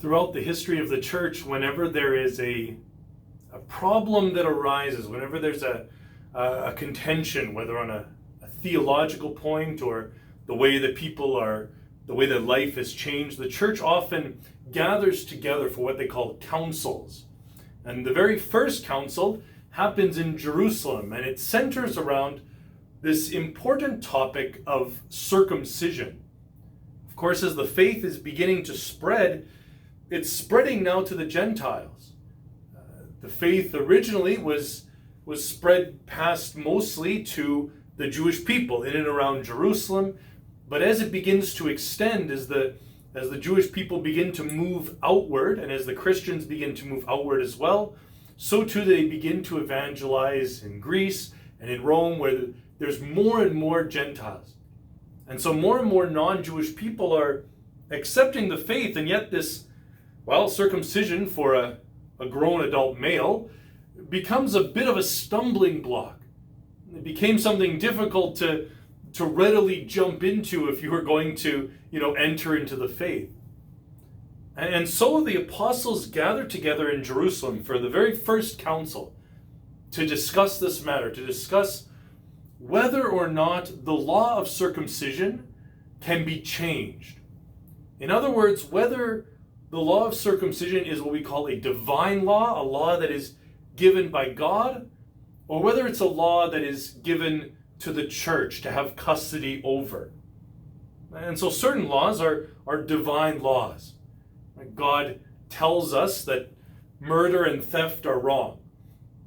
throughout the history of the church, whenever there is a problem that arises, whenever there's a contention, whether on a theological point or the way that people are, the way that life has changed, the church often gathers together for what they call councils. And the very first council happens in Jerusalem, and it centers around this important topic of circumcision. Of course, as the faith is beginning to spread, it's spreading now to the Gentiles. The faith originally was spread past mostly to the Jewish people in and around Jerusalem, but as it begins to extend, as the Jewish people begin to move outward, and as the Christians begin to move outward as well, so too they begin to evangelize in Greece and in Rome, where there's more and more Gentiles. And so more and more non-Jewish people are accepting the faith, and yet this, circumcision for a grown adult male becomes a bit of a stumbling block. It became something difficult to readily jump into if you were going to, enter into the faith. And so the apostles gathered together in Jerusalem for the very first council to discuss this matter, to discuss whether or not the law of circumcision can be changed. In other words, whether the law of circumcision is what we call a divine law, a law that is given by God, or whether it's a law that is given to the church to have custody over. And so certain laws are divine laws. God tells us that murder and theft are wrong.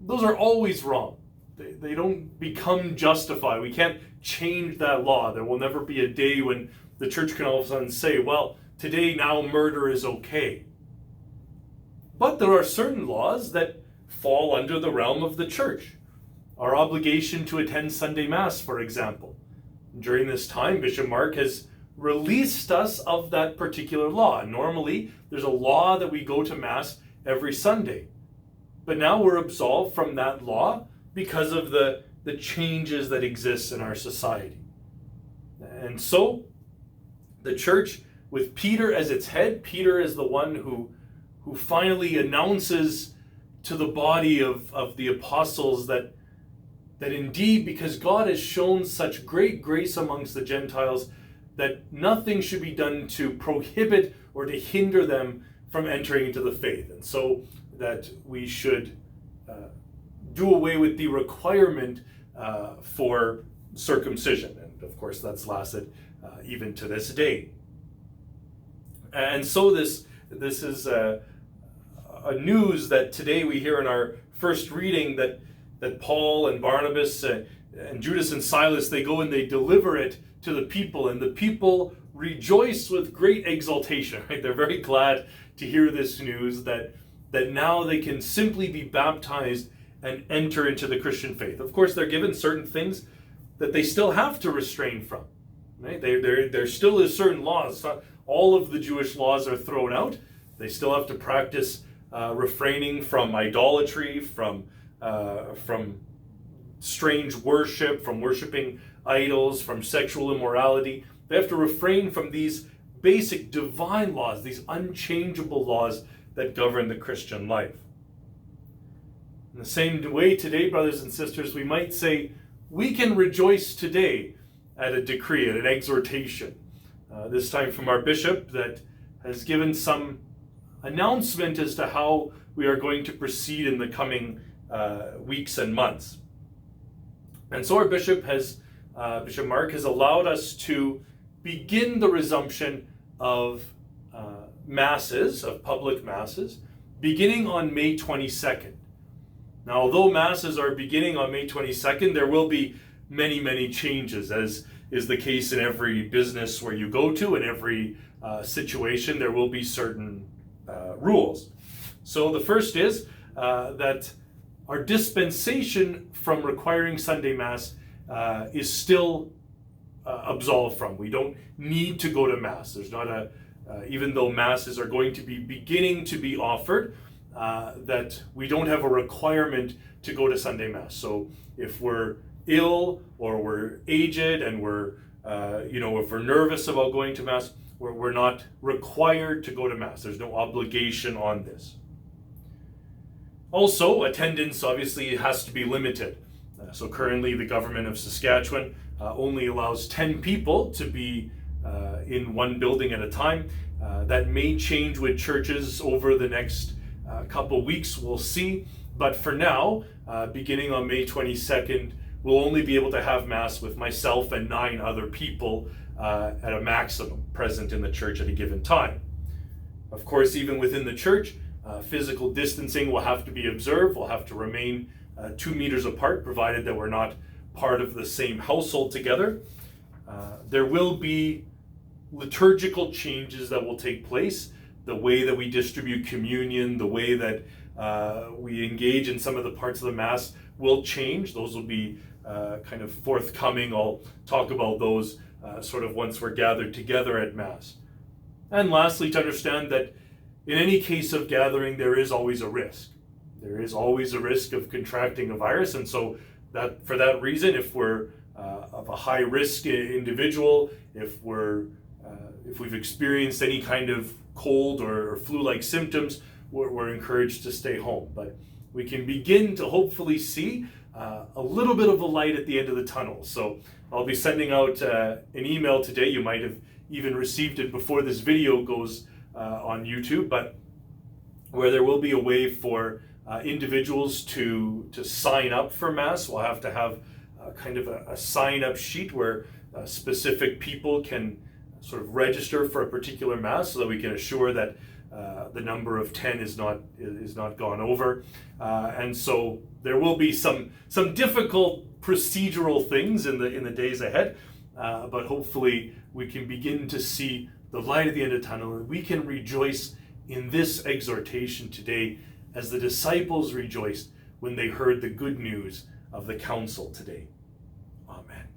Those are always wrong. They don't become justified. We can't change that law. There will never be a day when the church can all of a sudden say, today now murder is okay. But there are certain laws that fall under the realm of the church. Our obligation to attend Sunday Mass, for example. During this time, Bishop Mark has released us of that particular law. Normally, there's a law that we go to Mass every Sunday. But now we're absolved from that law because of the changes that exist in our society. And so, the church, with Peter as its head, Peter is the one who finally announces to the body of the apostles that indeed, because God has shown such great grace amongst the Gentiles, that nothing should be done to prohibit or to hinder them from entering into the faith. And so that we should do away with the requirement for circumcision. And of course, that's lasted even to this day. And so this is a news that today we hear in our first reading that Paul and Barnabas and Judas and Silas, they go and they deliver it to the people, and the people rejoice with great exultation. Right? They're very glad to hear this news that now they can simply be baptized and enter into the Christian faith. Of course, they're given certain things that they still have to refrain from. Right? There still is certain laws. It's not all of the Jewish laws are thrown out. They still have to practice refraining from idolatry, from strange worship, from worshiping idols, from sexual immorality. They have to refrain from these basic divine laws, these unchangeable laws that govern the Christian life. In the same way today, brothers and sisters, we might say we can rejoice today at a decree, at an exhortation, this time from our bishop, that has given some announcement as to how we are going to proceed in the coming weeks and months. And so our bishop Bishop Mark has allowed us to begin the resumption of masses, of public masses, beginning on May 22nd. Now, although masses are beginning on May 22nd, there will be many, many changes, as is the case in every business where you go to, in every situation, there will be certain rules. So the first is that our dispensation from requiring Sunday Mass is still absolved from. We don't need to go to Mass. There's not even though Masses are going to be beginning to be offered, that we don't have a requirement to go to Sunday Mass. So if we're ill or we're aged and we're, if we're nervous about going to Mass, we're not required to go to Mass. There's no obligation on this. Also, attendance obviously has to be limited. So currently the government of Saskatchewan only allows 10 people to be in one building at a time. That may change with churches over the next couple weeks, we'll see. But for now, beginning on May 22nd, we'll only be able to have Mass with myself and 9 other people at a maximum present in the church at a given time. Of course, even within the church, physical distancing will have to be observed. We'll have to remain 2 meters apart, provided that we're not part of the same household together. There will be liturgical changes that will take place. The way that we distribute communion, the way that we engage in some of the parts of the Mass will change. Those will be kind of forthcoming. I'll talk about those sort of once we're gathered together at Mass. And lastly, to understand that in any case of gathering, there is always a risk. There is always a risk of contracting a virus, and so that for that reason, if we're of a high risk individual, if we've experienced any kind of cold or flu-like symptoms, we're encouraged to stay home. But we can begin to hopefully see a little bit of a light at the end of the tunnel. So I'll be sending out an email today. You might have even received it before this video goes on YouTube, but where there will be a way for individuals to sign up for Mass. We'll have to have kind of a sign-up sheet where specific people can sort of register for a particular Mass, so that we can assure that the number of 10 is not gone over. And so there will be some difficult procedural things in the days ahead, but hopefully we can begin to see the light at the end of the tunnel, and we can rejoice in this exhortation today as the disciples rejoiced when they heard the good news of the council today. Amen.